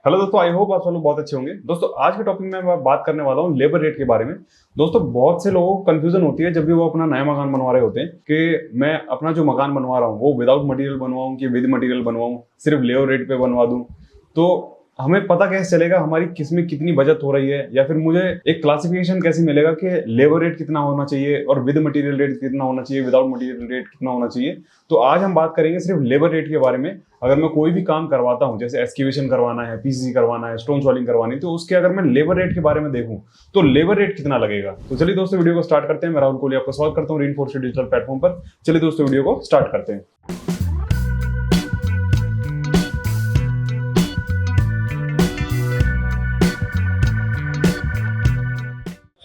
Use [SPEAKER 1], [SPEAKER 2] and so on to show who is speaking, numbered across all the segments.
[SPEAKER 1] Hello दोस्तों, I hope आप सब लोग बहुत अच्छे होंगे। दोस्तों आज के टॉपिक में मैं बात करने वाला हूँ लेबर रेट के बारे में। दोस्तों बहुत से लोगों को कंफ्यूजन होती है जब भी वो अपना नया मकान बनवा रहे होते हैं कि मैं अपना जो मकान बनवा रहा हूँ वो विदाउट मटेरियल बनवाऊँ कि विद मटेरियल बनवाऊँ, सिर्फ लेबर रेट पे बनवा दूँ। तो हमें पता कैसे चलेगा हमारी किस में कितनी बचत हो रही है, या फिर मुझे एक क्लासिफिकेशन कैसे मिलेगा कि लेबर रेट कितना होना चाहिए और विद मटेरियल रेट कितना होना चाहिए, विदाउट मटेरियल रेट कितना होना चाहिए। तो आज हम बात करेंगे सिर्फ लेबर रेट के बारे में। अगर मैं कोई भी काम करवाता हूं, जैसे एक्सकेवेशन करवाना है, पीसीसी करवाना है, स्टोन सॉलिंग करवानी है, तो उसके अगर मैं लेबर रेट के बारे में देखूं तो लेबर रेट कितना लगेगा। तो चलिए दोस्तों वीडियो को स्टार्ट करते हैं। मैं राहुल कोहली आपका स्वागत करता हूं रेनफोर्स डिजिटल प्लेटफॉर्म पर। चलिए दोस्तों वीडियो को स्टार्ट करते हैं।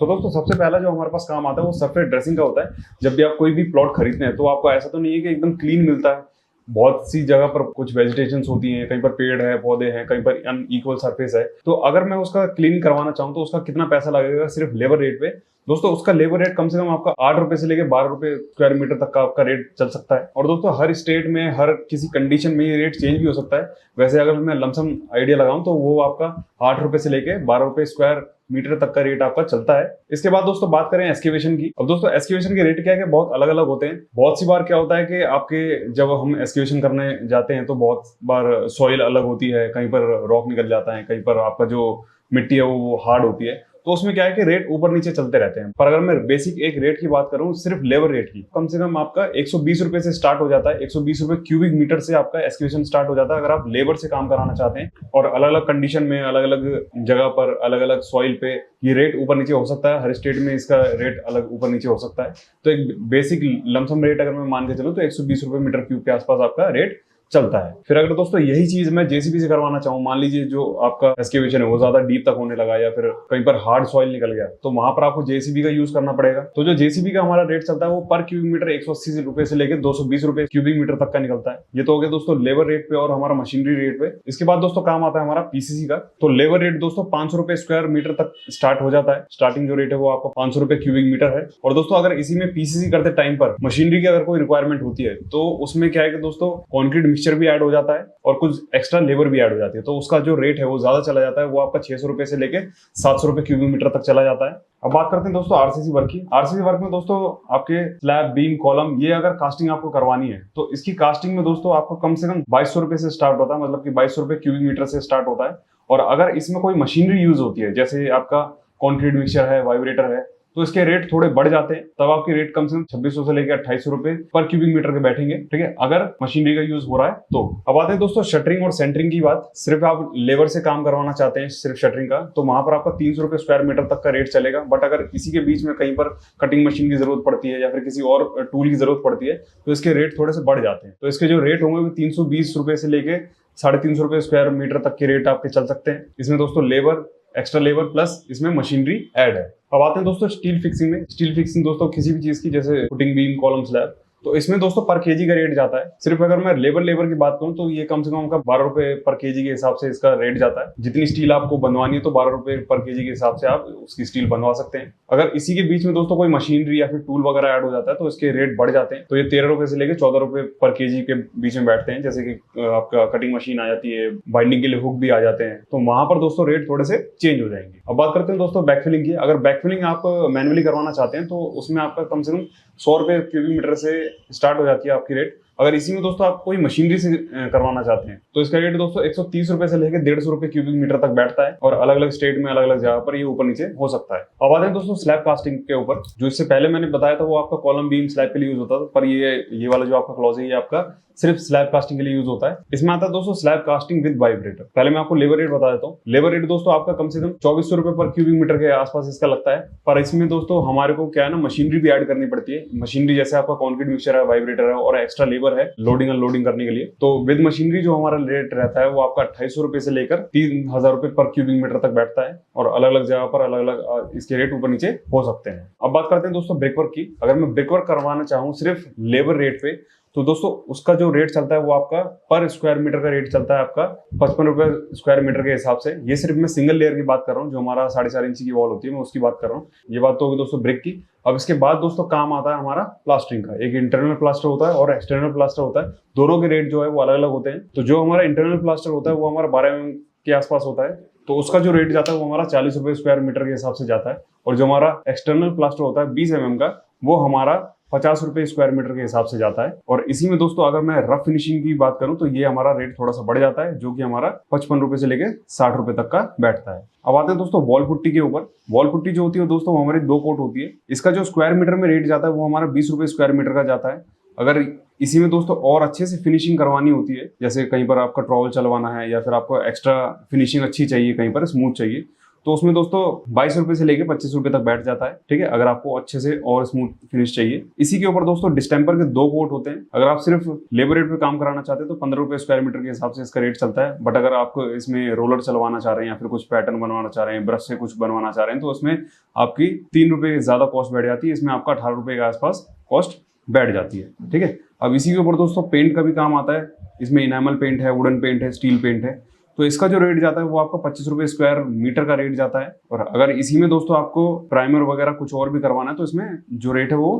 [SPEAKER 1] तो दोस्तों सबसे पहला जो हमारे पास काम आता है वो सरफेस ड्रेसिंग का होता है। जब भी आप कोई भी प्लॉट खरीदते हैं तो आपको ऐसा तो नहीं है कि एकदम क्लीन मिलता है। बहुत सी जगह पर कुछ वेजिटेशन होती हैं, कहीं पर पेड़ है, पौधे हैं, कहीं पर अनइक्वल सरफेस है। तो अगर मैं उसका क्लीनिंग करवाना चाहूँ तो उसका कितना पैसा लगेगा सिर्फ लेबर रेट पे। दोस्तों उसका लेबर रेट कम से कम आपका 8 रुपए से लेकर 12 रुपए स्क्वायर मीटर तक का आपका रेट चल सकता है। और दोस्तों हर स्टेट में हर किसी कंडीशन में ये रेट चेंज भी हो सकता है। वैसे अगर मैं लमसम आइडिया लगाऊं तो वो आपका 8 रुपए से लेके 12 रुपए स्क्वायर मीटर तक का रेट आपका चलता है। इसके बाद दोस्तों बात करें एक्सकेवेशन की। अब दोस्तों एक्सकेवेशन के रेट क्या है कि बहुत अलग अलग होते हैं। बहुत सी बार क्या होता है कि आपके जब हम एक्सकेवेशन करने जाते हैं तो बहुत बार सॉइल अलग होती है, कहीं पर रॉक निकल जाता है, कहीं पर आपका जो मिट्टी है वो हार्ड होती है। तो उसमें क्या है कि रेट ऊपर नीचे चलते रहते हैं। पर अगर मैं बेसिक एक रेट की बात करूं सिर्फ लेबर रेट की, कम से कम आपका 120 रुपए से स्टार्ट हो जाता है। 120 रुपए क्यूबिक मीटर से आपका एक्सकेवेशन स्टार्ट हो जाता है अगर आप लेबर से काम कराना चाहते हैं। और अलग अलग कंडीशन में, अलग अलग जगह पर, अलग अलग सॉइल पे ये रेट ऊपर नीचे हो सकता है। हर स्टेट में इसका रेट अलग ऊपर नीचे हो सकता है। तो एक बेसिक लमसम रेट अगर मैं मान के चलूं तो 120 रुपए मीटर क्यूब के आसपास आपका रेट चलता है। फिर अगर दोस्तों यही चीज मैं जेसीबी से करवाना चाहूँ, मान लीजिए जो आपका एक्सकेवेशन है वो ज्यादा डीप तक होने लगा या फिर कहीं पर हार्ड सॉइल निकल गया, तो वहां पर आपको जेसीबी का यूज करना पड़ेगा। तो जो जेसीबी का हमारा रेट चलता है वो पर क्यूबिक मीटर 180 रुपए से लेकर 220 रुपए क्यूबिक मीटर तक का निकलता है। ये तो हो गया दोस्तों लेबर रेट पे और हमारा मशीनरी रेट पे। इसके बाद दोस्तों काम आता है हमारा पीसीसी का। तो लेबर रेट दोस्तों 500 रुपए स्क्वायर मीटर तक स्टार्ट हो जाता है। स्टार्टिंग जो रेट है वो आपका 500 रुपए क्यूबिक मीटर है। और दोस्तों अगर इसी में पीसीसी करते टाइम पर मशीनरी की अगर कोई रिक्वायरमेंट होती है तो उसमें क्या है कि दोस्तों कॉन्क्रीट मिक्सचर भी ऐड हो जाता है और कुछ एक्स्ट्रा लेबर भी ऐड हो जाती है। तो उसका जो रेट है वो ज्यादा चला जाता है। वो आपका 600 रुपए से लेके 700 रुपए क्यूबिक मीटर तक चला जाता है। अब बात करते हैं दोस्तों आरसीसी वर्क की। आरसीसी वर्क में दोस्तों आपके स्लैब, बीम, कॉलम, ये अगर कास्टिंग आपको करवानी है तो इसकी कास्टिंग में दोस्तों आपको कम से कम 2200 रुपए से स्टार्ट होता है। मतलब कि 2200 रुपए क्यूबिक मीटर से स्टार्ट होता है। और अगर इसमें कोई मशीनरी यूज होती है, जैसे आपका कॉन्क्रीट मिक्सचर है, वाइब्रेटर है, तो इसके रेट थोड़े बढ़ जाते हैं। तब आपके रेट कम से कम 2600 से लेकर 2800 रुपए पर क्यूबिक मीटर के बैठेंगे, ठीक है, अगर मशीनरी का यूज हो रहा है तो। अब आते हैं दोस्तों शटरिंग और सेंटरिंग की बात। सिर्फ आप लेबर से काम करवाना चाहते हैं सिर्फ शटरिंग का, तो वहां पर आपका 300 रुपए स्क्वायर मीटर तक का रेट चलेगा। बट अगर इसी के बीच में कहीं पर कटिंग मशीन की जरूरत पड़ती है या फिर किसी और टूल की जरूरत पड़ती है तो इसके रेट थोड़े से बढ़ जाते हैं। तो इसके जो रेट होंगे वो 320 रुपए से लेके 350 रुपए स्क्वायर मीटर तक के रेट आपके चल सकते हैं। इसमें दोस्तों लेबर, एक्स्ट्रा लेबर प्लस इसमें मशीनरी ऐड है। अब आते हैं दोस्तों स्टील फिक्सिंग में। स्टील फिक्सिंग दोस्तों किसी भी चीज की, जैसे फुटिंग, बीम, कॉलम, स्लैब, तो इसमें दोस्तों पर केजी का रेट जाता है। सिर्फ अगर मैं लेबर की बात करूं तो ये कम से कम आपका 12 रुपए पर केजी के हिसाब से इसका रेट जाता है। जितनी स्टील आपको बनवानी है तो 12 रुपए पर केजी के हिसाब से आप उसकी स्टील बनवा सकते हैं। अगर इसी के बीच में दोस्तों कोई मशीनरी या फिर टूल वगैरह ऐड हो जाता है तो इसके रेट बढ़ जाते हैं। तो ये 13 रुपए से लेकर 14 रुपए पर केजी के बीच में बैठते हैं। जैसे कि आपका कटिंग मशीन आ जाती है, बाइंडिंग के लिए हुक भी आ जाते हैं, तो वहां पर दोस्तों रेट थोड़े से चेंज हो जाएंगे। अब बात करते हैं दोस्तों बैकफिलिंग की। अगर बैकफिलिंग आप मैनुअली करवाना चाहते हैं तो उसमें आपका कम से कम 100 रुपए क्यूबिक मीटर से स्टार्ट हो जाती है आपकी रेट। अगर इसी में दोस्तों आप कोई मशीनरी से करवाना चाहते हैं तो इसका रेट दोस्तों 130 रुपए से लेकर 150 रुपए क्यूबिक मीटर तक बैठता है। और अलग अलग स्टेट में अलग अलग जगह पर ये ऊपर नीचे हो सकता है। अब आते हैं दोस्तों स्लैब कास्टिंग के ऊपर। जो इससे पहले मैंने बताया था वो आपका कॉलम, बीम, स्लैब के लिए यूज होता था, पर ये वाला जो आपका क्लॉज है ये आपका सिर्फ स्लैब कास्टिंग के लिए यूज होता है। इसमें आता है दोस्तों स्लैब कास्टिंग विद वाइब्रेटर। पहले मैं आपको लेबर रेट बता देता हूँ। लेबर रेट दोस्तों आपका कम से कम 2400 रुपए पर क्यूबिक मीटर के आसपास इसका लगता है। पर इसमें दोस्तों हमारे को क्या है ना, मशीनरी भी ऐड करनी पड़ती है। मशीनरी जैसे आपका कॉन्क्रीट मिक्सचर है, वाइब्रेटर है और एक्स्ट्रा लेबर है लोडिंग अनलोडिंग करने के लिए। तो विद मशीनरी जो हमारा रेट रहता है वो आपका 2800 रुपए से लेकर 3000 रुपए पर क्यूबिक मीटर तक बैठता है। और अलग अलग जगह पर अलग अलग इसके रेट ऊपर नीचे हो सकते हैं। अब बात करते हैं दोस्तों ब्रिकवर्क की। अगर मैं ब्रिकवर्क करवाना चाहूँ सिर्फ लेबर रेट पे तो दोस्तों उसका जो रेट चलता है वो आपका पर स्क्वायर मीटर का रेट चलता है आपका 55 रुपए स्क्वायर मीटर के हिसाब से। ये सिर्फ मैं सिंगल लेयर की बात कर रहा हूँ, जो हमारा 4.5 इंच की वॉल होती है मैं उसकी बात कर रहा हूँ। ये बात तो होगी दोस्तों ब्रिक की। अब इसके बाद दोस्तों काम आता है हमारा प्लास्टरिंग का। एक इंटरनल प्लास्टर होता है और एक्सटर्नल प्लास्टर होता है। दोनों के रेट जो है वो अलग अलग होते हैं। तो जो हमारा इंटरनल प्लास्टर होता है वो हमारा 12 mm के आसपास होता है, तो उसका जो रेट जाता है वो हमारा 40 रुपए स्क्वायर मीटर के हिसाब से जाता है। और जो हमारा एक्सटर्नल प्लास्टर होता है 20 mm का, वो हमारा 50 रुपए स्क्वायर मीटर के हिसाब से जाता है। और इसी में दोस्तों अगर मैं रफ फिनिशिंग की बात करूं तो ये हमारा रेट थोड़ा सा बढ़ जाता है, जो कि हमारा 55 रुपए से लेके 60 रुपए तक का बैठता है। अब आते हैं दोस्तों वॉल पुट्टी के ऊपर। वॉल पुट्टी जो होती है दोस्तों वो हमारी 2 कोट होती है। इसका जो स्क्वायर मीटर में रेट जाता है वो हमारा 20 रुपए स्क्वायर मीटर का जाता है। अगर इसी में दोस्तों और अच्छे से फिनिशिंग करवानी होती है, जैसे कहीं पर आपका ट्रॉवल चलवाना है या फिर आपको एक्स्ट्रा फिनिशिंग अच्छी चाहिए, कहीं पर स्मूथ चाहिए, तो उसमें दोस्तों 22 रुपए से लेके 25 रुपए तक बैठ जाता है। ठीक है, अगर आपको अच्छे से और स्मूथ फिनिश चाहिए। इसी के ऊपर दोस्तों डिस्टेम्पर के 2 कोट होते हैं। अगर आप सिर्फ लेबर रेट पे काम कराना चाहते हैं तो 15 रुपए स्क्वायर मीटर के हिसाब से इसका रेट चलता है। बट अगर आप इसमें रोलर चलवाना चाह रहे हैं या फिर कुछ पैटर्न बनवाना चाह रहे हैं, ब्रश से कुछ बनवाना चाह रहे हैं, तो उसमें आपकी 3 रुपए ज्यादा कॉस्ट बैठ जाती है। इसमें आपका 18 रुपए के आसपास कॉस्ट बैठ जाती है। ठीक है, अब इसी के ऊपर दोस्तों पेंट का भी काम आता है। इसमें इनामल पेंट है, वुडन पेंट है, स्टील पेंट है। तो इसका जो रेट जाता है वो आपका 25 रुपए स्क्वायर मीटर का रेट जाता है। और अगर इसी में दोस्तों आपको प्राइमर वगैरह कुछ और भी करवाना है तो इसमें जो रेट है वो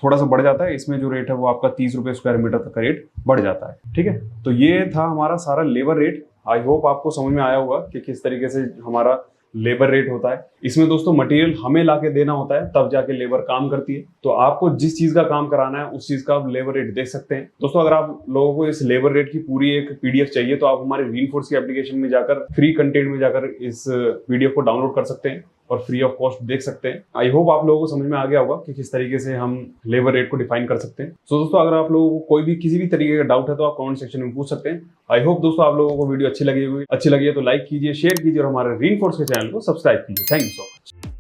[SPEAKER 1] थोड़ा सा बढ़ जाता है। इसमें जो रेट है वो आपका 30 रुपए स्क्वायर मीटर तक का रेट बढ़ जाता है। ठीक है, तो ये था हमारा सारा लेबर रेट। आई होप आपको समझ में आया होगा कि किस तरीके से हमारा लेबर रेट होता है। इसमें दोस्तों मटेरियल हमें लाके देना होता है, तब जाके लेबर काम करती है। तो आपको जिस चीज का काम कराना है उस चीज का आप लेबर रेट देख सकते हैं। दोस्तों अगर आप लोगों को इस लेबर रेट की पूरी एक पीडीएफ चाहिए तो आप हमारे रीइंफोर्स की एप्लीकेशन में जाकर फ्री कंटेंट में जाकर इस पीडीएफ को डाउनलोड कर सकते हैं और फ्री ऑफ कॉस्ट देख सकते हैं। आई होप आप लोगों को समझ में आ गया होगा कि किस तरीके से हम लेबर रेट को डिफाइन कर सकते हैं। सो दोस्तों अगर आप लोगों को कोई भी किसी भी तरीके का डाउट है तो आप कमेंट सेक्शन में पूछ सकते हैं। आई होप दोस्तों आप लोगों को वीडियो अच्छी लगी है तो लाइक कीजिए, शेयर कीजिए और हमारे रीइंफोर्स के चैनल को सब्सक्राइब कीजिए। Thank you so much.